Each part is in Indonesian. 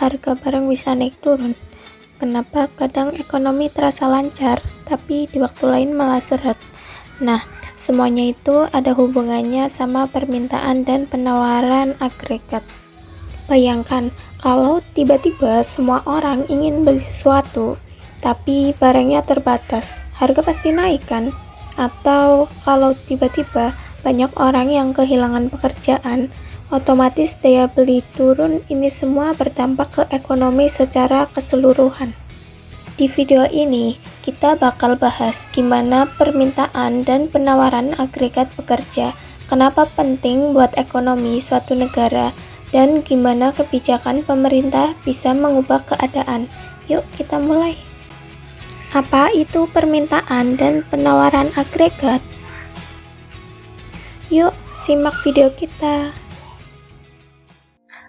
harga barang bisa naik turun? Kenapa kadang ekonomi terasa lancar, tapi di waktu lain malah seret? Nah, semuanya itu ada hubungannya sama permintaan dan penawaran agregat. Bayangkan, kalau tiba-tiba semua orang ingin beli sesuatu, tapi barangnya terbatas, harga pasti naik kan? Atau kalau tiba-tiba banyak orang yang kehilangan pekerjaan, otomatis daya beli turun. Ini semua berdampak ke ekonomi secara keseluruhan. Di video ini, kita bakal bahas gimana permintaan dan penawaran agregat bekerja, kenapa penting buat ekonomi suatu negara, dan gimana kebijakan pemerintah bisa mengubah keadaan. Yuk kita mulai. Apa itu permintaan dan penawaran agregat? Yuk simak video kita.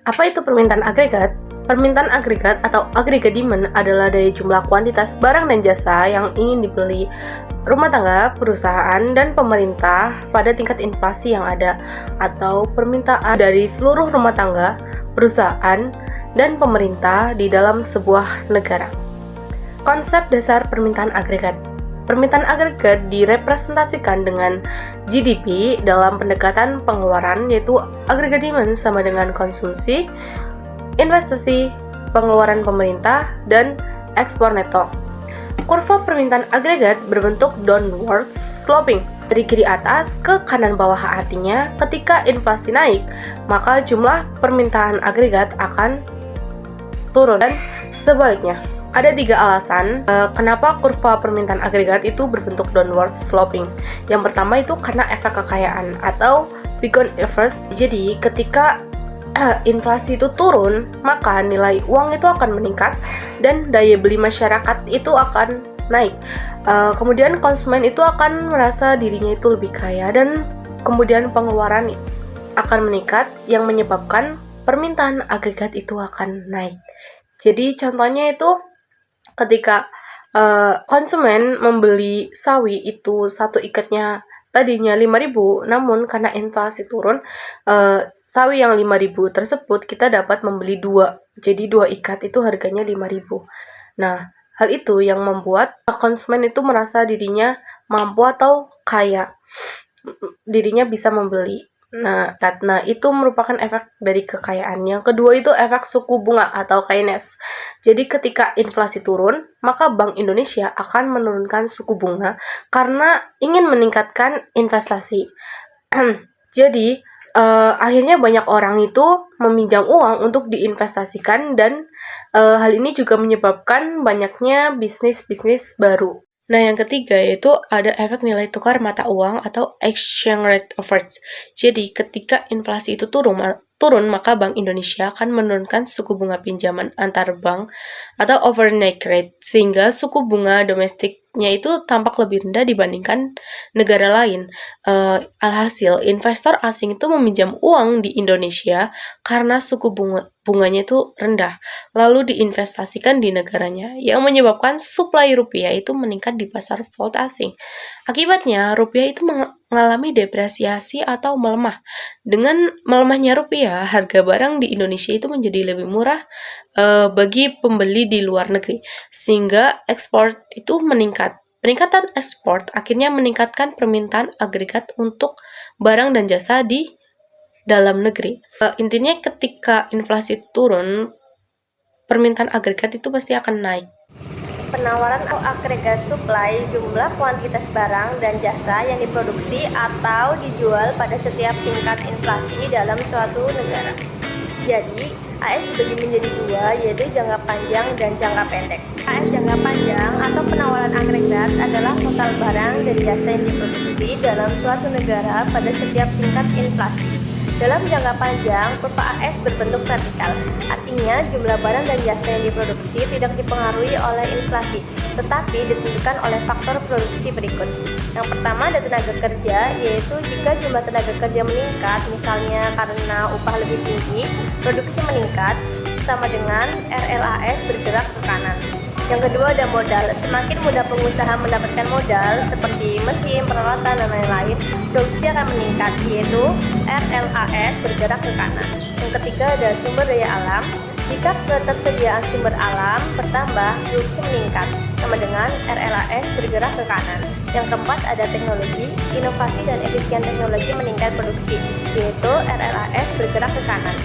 Apa itu permintaan agregat? Permintaan agregat atau aggregate demand adalah daya jumlah kuantitas barang dan jasa yang ingin dibeli rumah tangga, perusahaan, dan pemerintah pada tingkat inflasi yang ada, atau permintaan dari seluruh rumah tangga, perusahaan, dan pemerintah di dalam sebuah negara. Konsep dasar permintaan agregat. Permintaan agregat direpresentasikan dengan GDP dalam pendekatan pengeluaran, yaitu aggregate demand sama dengan konsumsi, investasi, pengeluaran pemerintah, dan ekspor neto. Kurva permintaan agregat berbentuk downward sloping, dari kiri atas ke kanan bawah, artinya ketika inflasi naik, maka jumlah permintaan agregat akan turun, dan sebaliknya. Ada 3 alasan kenapa kurva permintaan agregat itu berbentuk downward sloping. Yang pertama itu karena efek kekayaan atau beacon effect. Jadi ketika inflasi itu turun, maka nilai uang itu akan meningkat dan daya beli masyarakat itu akan naik. Kemudian konsumen itu akan merasa dirinya itu lebih kaya, dan kemudian pengeluaran akan meningkat yang menyebabkan permintaan agregat itu akan naik. Jadi contohnya itu ketika konsumen membeli sawi itu satu ikatnya tadinya 5.000, namun karena inflasi turun, sawi yang 5.000 tersebut kita dapat membeli 2. Jadi 2 ikat itu harganya 5.000. Nah, hal itu yang membuat konsumen itu merasa dirinya mampu atau kaya. Dirinya bisa membeli. Nah, itu merupakan efek dari kekayaan. Yang kedua itu efek suku bunga atau Keynes. Jadi ketika inflasi turun, maka Bank Indonesia akan menurunkan suku bunga karena ingin meningkatkan investasi. Jadi akhirnya banyak orang itu meminjam uang untuk diinvestasikan, dan hal ini juga menyebabkan banyaknya bisnis-bisnis baru. Nah, yang ketiga yaitu ada efek nilai tukar mata uang atau exchange rate average. Jadi, ketika inflasi itu turun, maka Bank Indonesia akan menurunkan suku bunga pinjaman antar bank atau overnight rate, sehingga suku bunga domestiknya itu tampak lebih rendah dibandingkan negara lain. Alhasil, investor asing itu meminjam uang di Indonesia karena suku bunganya itu rendah, lalu diinvestasikan di negaranya, yang menyebabkan suplai rupiah itu meningkat di pasar valuta asing. Akibatnya, rupiah itu mengalami depresiasi atau melemah. Dengan melemahnya rupiah, harga barang di Indonesia itu menjadi lebih murah bagi pembeli di luar negeri, sehingga ekspor itu meningkat. Peningkatan ekspor akhirnya meningkatkan permintaan agregat untuk barang dan jasa di dalam negeri. Intinya ketika inflasi turun, permintaan agregat itu pasti akan naik. Penawaran atau agregat supply jumlah kuantitas barang dan jasa yang diproduksi atau dijual pada setiap tingkat inflasi dalam suatu negara. Jadi, AS dibagi menjadi 2, yaitu jangka panjang dan jangka pendek. AS jangka panjang atau penawaran agregat adalah total barang dan jasa yang diproduksi dalam suatu negara pada setiap tingkat inflasi. Dalam jangka panjang, kurva AS berbentuk vertikal, artinya jumlah barang dan jasa yang diproduksi tidak dipengaruhi oleh inflasi, tetapi ditentukan oleh faktor produksi berikut. Yang pertama ada tenaga kerja, yaitu jika jumlah tenaga kerja meningkat, misalnya karena upah lebih tinggi, produksi meningkat, sama dengan RLAS bergerak ke kanan. Yang kedua ada modal. Semakin mudah pengusaha mendapatkan modal seperti mesin, peralatan, dan lain-lain, produksi akan meningkat, yaitu RLAS bergerak ke kanan. Yang ketiga ada sumber daya alam. Jika ketersediaan sumber alam bertambah, produksi meningkat, sama dengan RLAS bergerak ke kanan. Yang keempat ada teknologi, inovasi dan efisien teknologi meningkat produksi, yaitu RLAS bergerak ke kanan.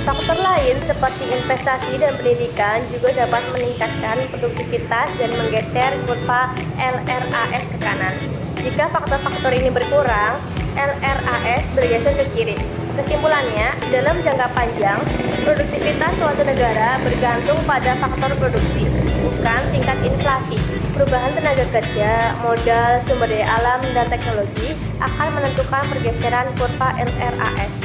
Faktor lain seperti investasi dan pendidikan juga dapat meningkatkan produktivitas dan menggeser kurva LRAS ke kanan. Jika faktor-faktor ini berkurang, LRAS bergeser ke kiri. Kesimpulannya, dalam jangka panjang, produktivitas suatu negara bergantung pada faktor produksi, bukan tingkat inflasi. Perubahan tenaga kerja, modal, sumber daya alam, dan teknologi akan menentukan pergeseran kurva LRAS.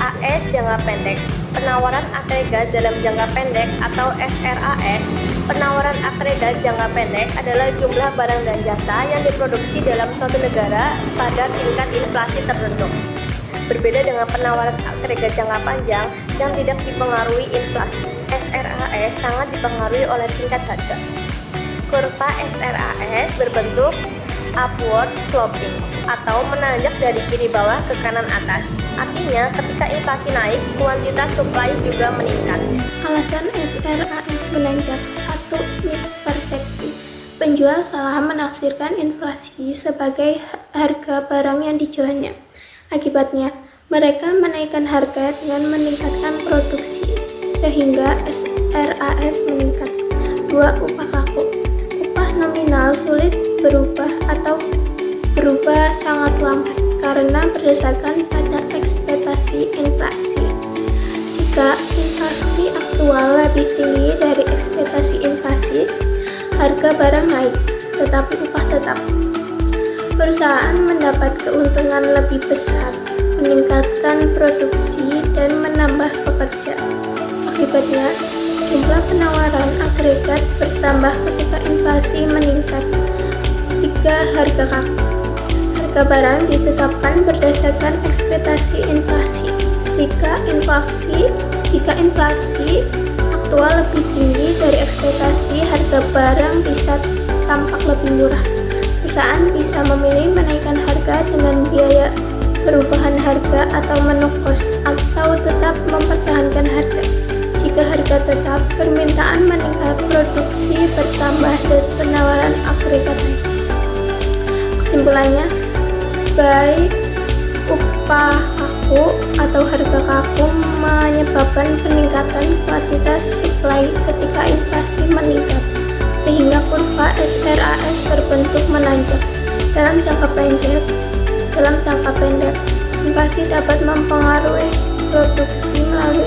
AS jangka pendek, penawaran agregat dalam jangka pendek atau FRAS. Penawaran agregat jangka pendek adalah jumlah barang dan jasa yang diproduksi dalam suatu negara pada tingkat inflasi tertentu. Berbeda dengan penawaran agregat jangka panjang yang tidak dipengaruhi inflasi. SRAS sangat dipengaruhi oleh tingkat harga. Kurva SRAS berbentuk upward sloping atau menanjak dari kiri bawah ke kanan atas. Artinya, ketika inflasi naik, kuantitas supply juga meningkat. Alasan SRAS menanjak. 1. Mispersepsi. Penjual salah menafsirkan inflasi sebagai harga barang yang dijualnya. Akibatnya, mereka menaikkan harga dengan meningkatkan produksi, sehingga SRAS meningkat. 2. Upah kaku. Upah nominal sulit berubah atau berubah sangat lambat karena berdasarkan pada ekspektasi inflasi. Jika inflasi aktual lebih tinggi dari ekspektasi inflasi, harga barang naik, tetapi upah tetap. Perusahaan mendapat keuntungan lebih besar, meningkatkan produksi, dan menambah pekerja. Akibatnya, jumlah penawaran agregat bertambah ketika inflasi meningkat. 3. Harga kaku. Harga barang ditetapkan berdasarkan ekspektasi inflasi. Jika inflasi aktual lebih tinggi dari ekspektasi, harga barang bisa tampak lebih murah. Perusahaan bisa memilih menaikkan harga dengan biaya perubahan harga atau menu cost, atau tetap mempertahankan harga. Jika harga tetap, permintaan meningkat, produksi bertambah, dan penawaran agregat naik. Kesimpulannya, baik upah kaku atau harga kaku menyebabkan peningkatan kuantitas supply ketika inflasi meningkat, sehingga kurva SRAS berbentuk menanjak. Dalam jangka pendek, inflasi dapat mempengaruhi produksi melalui